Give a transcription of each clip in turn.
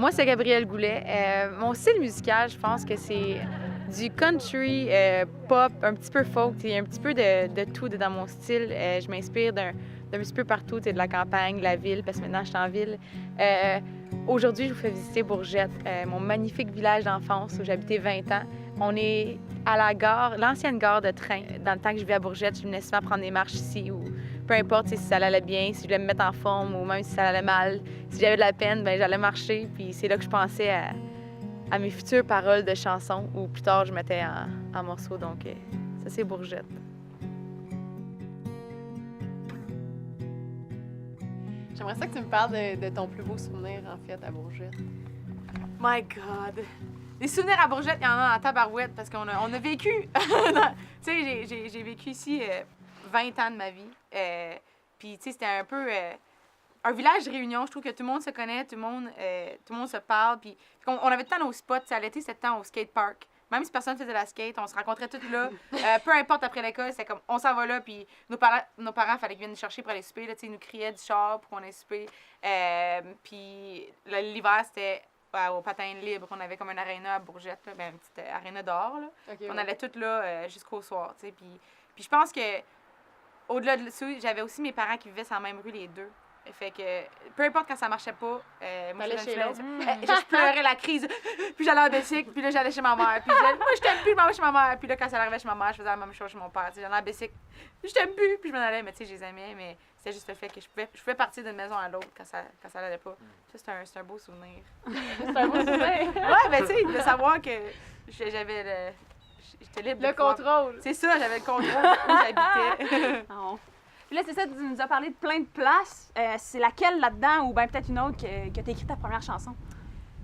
Moi, c'est Gabrielle Goulet. Mon style musical, je pense que c'est du country, pop, un petit peu folk. Il y a un petit peu de tout dans mon style. Je m'inspire d'un petit peu partout, de la campagne, de la ville, parce que maintenant, je suis en ville. Aujourd'hui, je vous fais visiter Bourgette, mon magnifique village d'enfance où j'habitais 20 ans. On est à la gare, l'ancienne gare de train. Dans le temps que je vivais à Bourgette, je venais souvent prendre des marches ici ou peu importe si ça allait bien, si je voulais me mettre en forme ou même si ça allait mal. Si j'avais de la peine, ben j'allais marcher. Puis c'est là que je pensais à mes futures paroles de chansons ou plus tard, je mettais en morceaux. Donc, ça, c'est Bourgette. J'aimerais ça que tu me parles de ton plus beau souvenir, en fait, à Bourgette. My God! Les souvenirs à Bourgette, il y en a en tabarouette parce qu'on a vécu. Tu sais, j'ai vécu ici 20 ans de ma vie. Puis, tu sais, c'était un peu un village de réunion. Je trouve que tout le monde se connaît, tout le monde se parle. Puis, on avait tout le temps nos spots. À l'été, c'était le temps au skatepark. Même si personne faisait la skate, on se rencontrait toutes là. Peu importe après l'école, c'était comme on s'en va là. Puis, nos parents fallait qu'ils viennent nous chercher pour aller souper. Là, ils nous criaient du char pour qu'on aille souper. Puis, l'hiver, c'était au patin libre. On avait comme une aréna à Bourgette, là, une petite aréna dehors. Là. Okay, on allait toutes là jusqu'au soir. Puis je pense que au-delà de ça, j'avais aussi mes parents qui vivaient sur la même rue, les deux. Fait que peu importe quand ça marchait pas, moi je pleurais la crise. Puis j'allais en bicycle, puis là j'allais chez ma mère. Puis je disais, moi je t'aime plus, je m'en vais chez ma mère. Puis là quand ça arrivait chez ma mère, je faisais la même chose chez mon père. J'allais en bicycle, je t'aime plus, puis je m'en allais. Mais tu sais, je les aimais, mais c'était juste le fait que je pouvais partir d'une maison à l'autre quand ça allait pas. Ça, c'est un beau souvenir. C'est un beau souvenir. Ouais, mais tu sais, de savoir que j'avais j'étais libre. Le contrôle. C'est ça, j'avais le contrôle de où j'habitais. Oh. Puis là, c'est ça, tu nous as parlé de plein de places. C'est laquelle là-dedans, ou bien peut-être une autre, que tu as écrit ta première chanson?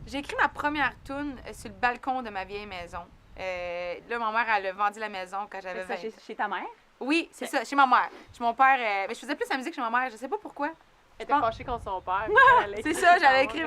J'ai écrit ma première tune sur le balcon de ma vieille maison. Là, ma mère, elle a vendu la maison quand j'avais 20 ans. Chez ta mère? Oui, c'est ça, chez ma mère. Chez mon père, mais je faisais plus la musique chez ma mère, je sais pas pourquoi. Elle était fâchée contre son père. C'est ça, j'avais écrit.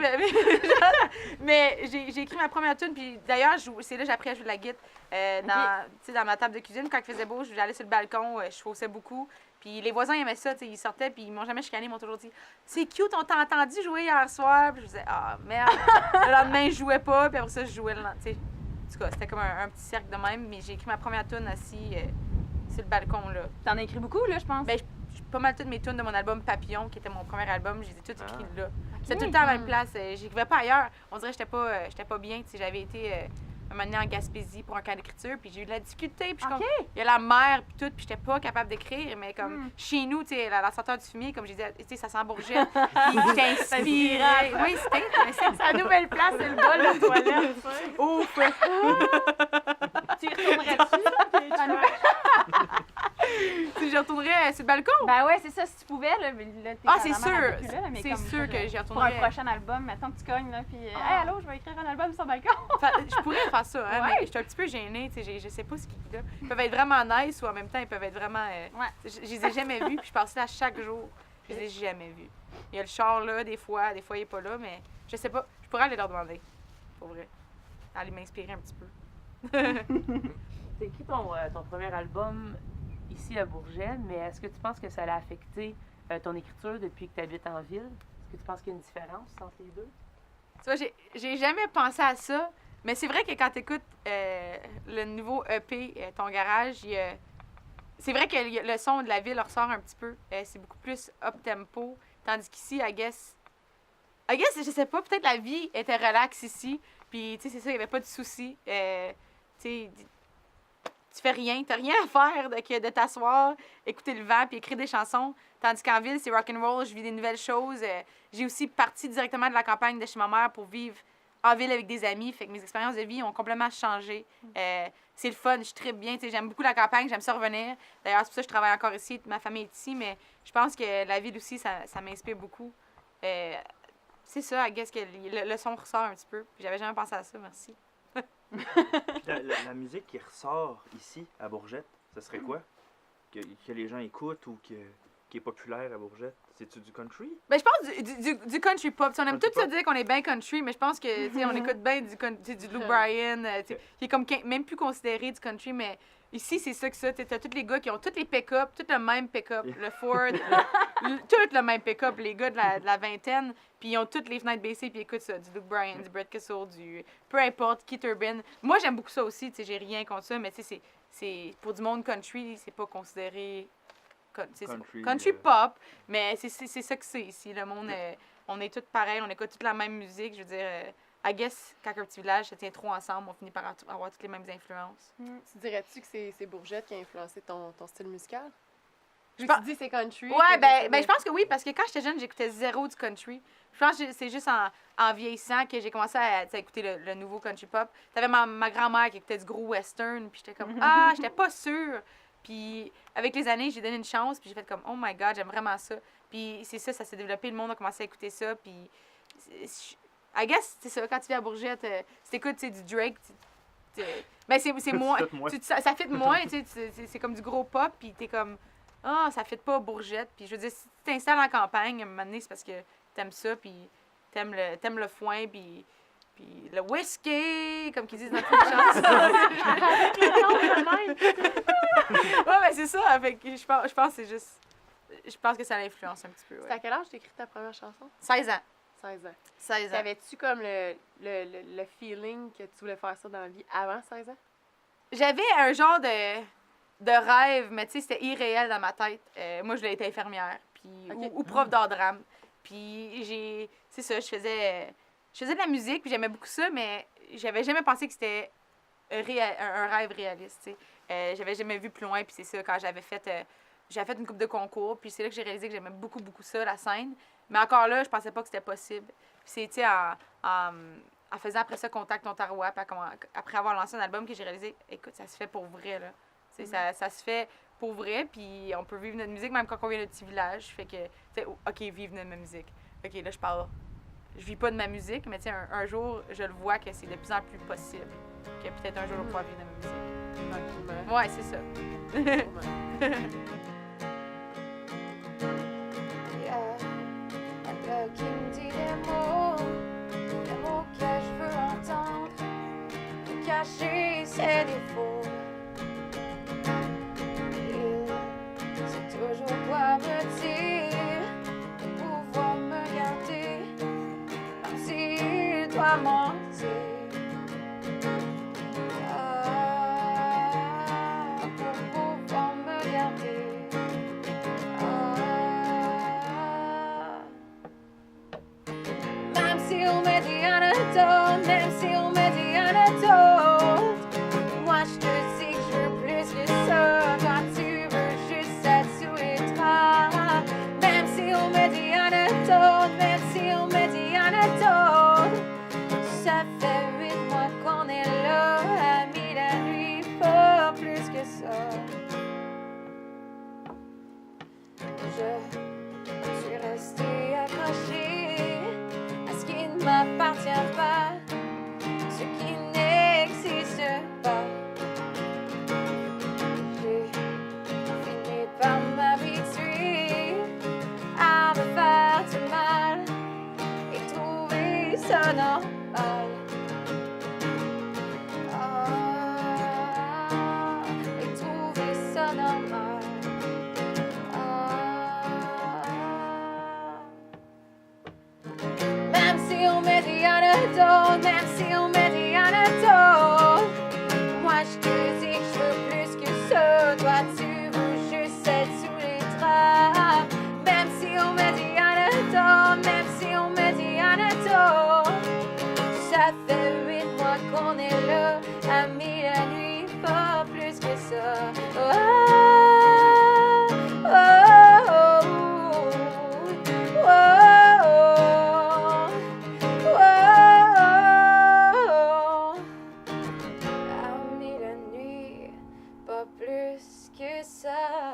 Mais j'ai écrit ma première tune, puis d'ailleurs, c'est là que j'ai appris à jouer de la guitare. Dans ma table de cuisine, quand il faisait beau, j'allais sur le balcon, je faussais beaucoup. Puis les voisins aimaient ça, ils sortaient, puis ils m'ont jamais chicané, ils m'ont toujours dit « C'est cute, on t'a entendu jouer hier soir. » Puis je disais « Ah, merde. » Le lendemain, je jouais pas, puis après ça, je jouais le lendemain. En tout cas, c'était comme un petit cercle de même, mais j'ai écrit ma première tune assis sur le balcon, là. T'en as écrit beaucoup, là, je pense? Ben, pas mal toutes mes tunes de mon album Papillon, qui était mon premier album, je les ai toutes écrites là. C'était tout le temps à la même place. J'écrivais pas ailleurs. On dirait que j'étais pas bien. J'avais été un moment donné en Gaspésie pour un camp d'écriture, puis j'ai eu de la difficulté. Puis il y a la mer, puis tout, puis j'étais pas capable d'écrire. Mais comme chez nous, tu sais, la senteur du fumier, comme je disais, tu sais, ça sent Bourgette. Puis j'étais inspirée. Oui, c'était Sa nouvelle place, c'est le bol de toilette. Ouf! Tu y retournerais-tu? Si je retournerais sur le balcon? Ben ouais, c'est ça, si tu pouvais, là, c'est sûr! C'est sûr que j'y pour un retournerais. prochain album, mettons que tu cognes, là, puis « Hey, allô, je vais écrire un album sur le balcon! » Je pourrais faire ça, hein, Ouais. mais je suis un petit peu gênée, tu sais, je sais pas ce qu'ils là. Ils peuvent être vraiment nice ou en même temps, ils peuvent être vraiment... Je les ai jamais vus, puis je passe là chaque jour. Je les ai jamais vus. Il y a le char là, des fois il est pas là, mais je sais pas. Je pourrais aller leur demander, pour vrai. Aller m'inspirer un petit peu. T'as écrit ton premier album ici à Bourgette, mais est-ce que tu penses que ça a affecté ton écriture depuis que tu habites en ville? Est-ce que tu penses qu'il y a une différence entre les deux? Tu vois, j'ai jamais pensé à ça, mais c'est vrai que quand tu écoutes le nouveau EP, Ton Garage, c'est vrai que le son de la ville ressort un petit peu. C'est beaucoup plus up-tempo, tandis qu'ici, I guess, je sais pas, peut-être la vie était relaxe ici, puis tu sais, c'est ça, il y avait pas de soucis. Tu sais, tu fais rien, t'as rien à faire que de t'asseoir, écouter le vent puis écrire des chansons. Tandis qu'en ville, c'est rock'n'roll, je vis des nouvelles choses. J'ai aussi parti directement de la campagne de chez ma mère pour vivre en ville avec des amis. Fait que mes expériences de vie ont complètement changé. C'est le fun, je tripe bien. J'aime beaucoup la campagne, j'aime ça revenir. D'ailleurs, c'est pour ça que je travaille encore ici, ma famille est ici, mais je pense que la ville aussi, ça m'inspire beaucoup. C'est ça, I guess que le son ressort un petit peu. J'avais jamais pensé à ça, merci. La musique qui ressort ici, à Bourgette, ce serait quoi? Que les gens écoutent ou qui est populaire à Bourgette? C'est-tu du country? Ben, je pense du country pop. T'sais, on aime Country tout se pop. dire qu'on est bien country, mais je pense que on écoute bien du Lou Bryan, qui est comme même plus considéré du country, mais Ici, c'est ça que ça. T'as tous les gars qui ont tous les pick-up, tout le même pick-up. Le Ford, tout le même pick-up. Les gars de la vingtaine, puis ils ont toutes les fenêtres baissées, puis ils écoutent ça. Du Luke Bryan, du Brett Kessel, du... Peu importe, Keith Urban. Moi, j'aime beaucoup ça aussi, tu sais, j'ai rien contre ça, mais tu sais, c'est... Pour du monde country, c'est pas considéré... Country pop, mais c'est ça que c'est ici. Le monde, on est tous pareils, on écoute toute la même musique. Je veux dire, I guess, quand un petit village se tient trop ensemble, on finit par avoir toutes les mêmes influences. Tu dirais-tu que c'est Bourgette qui a influencé ton style musical? Je Tu pense- dis c'est country. Ouais, que ben je pense que oui, parce que quand j'étais jeune, j'écoutais zéro du country. Je pense que c'est juste en vieillissant que j'ai commencé à écouter le nouveau country pop. T'avais ma grand-mère qui écoutait du gros western, puis j'étais comme, j'étais pas sûre. Puis avec les années, j'ai donné une chance, puis j'ai fait comme, oh my god, j'aime vraiment ça. Puis c'est ça s'est développé, le monde a commencé à écouter ça, puis I guess, c'est ça, quand tu vis à Bourgette, si t'écoutes, tu sais, du Drake, ben c'est moins, ça fit moins, tu sais, c'est comme du gros pop, puis t'es comme, ça fit pas Bourgette, puis je veux dire, si tu t'installes en campagne, à un moment donné, c'est parce que t'aimes ça, puis t'aimes le foin, puis le whisky, comme qu'ils disent dans toutes les chansons. Ouais, ben c'est ça. Fait que je pense que c'est juste. Je pense que ça l'influence un petit peu. C'est Ouais. à quel âge t'as écrit ta première chanson? 16 ans. 16 ans. 16 ans. T'avais-tu comme le feeling que tu voulais faire ça dans la vie avant 16 ans? J'avais un genre de rêve, mais tu sais, c'était irréel dans ma tête. Moi, je voulais être infirmière, puis, Ok. ou prof d'art drame. Puis c'est ça, je faisais de la musique, puis j'aimais beaucoup ça, mais j'avais jamais pensé que c'était un rêve réaliste, tu sais. J'avais jamais vu plus loin, puis c'est ça, quand j'avais fait une coupe de concours, puis c'est là que j'ai réalisé que j'aimais beaucoup, beaucoup ça, la scène. Mais encore là, je pensais pas que c'était possible. Puis c'est, tu sais, en faisant après ça Contact Ontario, puis après avoir lancé un album, que j'ai réalisé, écoute, ça se fait pour vrai, là. Tu sais, ça se fait pour vrai, puis on peut vivre notre musique même quand on vient d'un petit village. Fait que, tu sais, OK, vivre de ma musique. OK, là, je vis pas de ma musique, mais tu sais, un jour, je le vois que c'est de plus en plus possible. Que peut-être un jour, je vais pouvoir vivre de ma musique. Tranquillement. Ouais, c'est ça. Le qui me dit les mots que je veux entendre, pour cacher ses défauts. Il sait toujours quoi me dire, pour pouvoir me garder, même s'il doit mentir. Pour pouvoir me garder. Même si on me dit anecdote, même si on me dit anecdote, moi je te dis que je veux plus que ça. Toi tu veux juste être sous les draps. Même si on me dit anecdote, même si on me dit anecdote, ça fait 8 mois qu'on est là, amis la nuit, pas plus que ça. Je suis restée accrochée à ce qui ne m'appartient pas, ce qui n'existe pas. J'ai fini par m'habituer à me faire du mal et trouver ça normal. Et trouver ça normal. Même si on me dit anecdote, même si on me dit anecdote, moi je te dis que je veux plus que ça. Toi tu veux juste être sous les draps. Même si on me dit anecdote, même si on me dit anecdote, ça fait 8 mois qu'on est là, amis la nuit, pas plus que ça. Amis la nuit, pas plus que ça.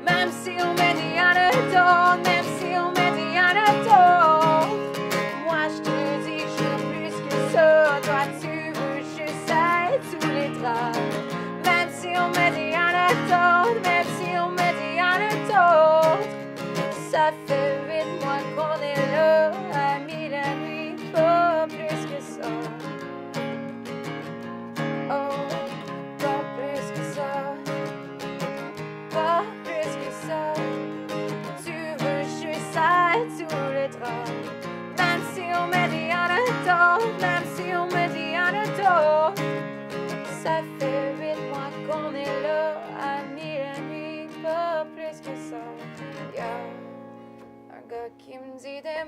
Même si on me dit anecdote, même si on me dit anecdote, moi je te dis que je veux plus que ça. Toi tu veux juste être sous les draps. Même si on me dit anecdote, même si on me dit anecdote, ça fait 8 mois qu'on est là, amis la nuit, pas plus que ça. toi qui me dis des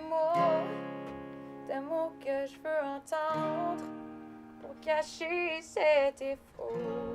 mots que je veux entendre pour cacher cet effort.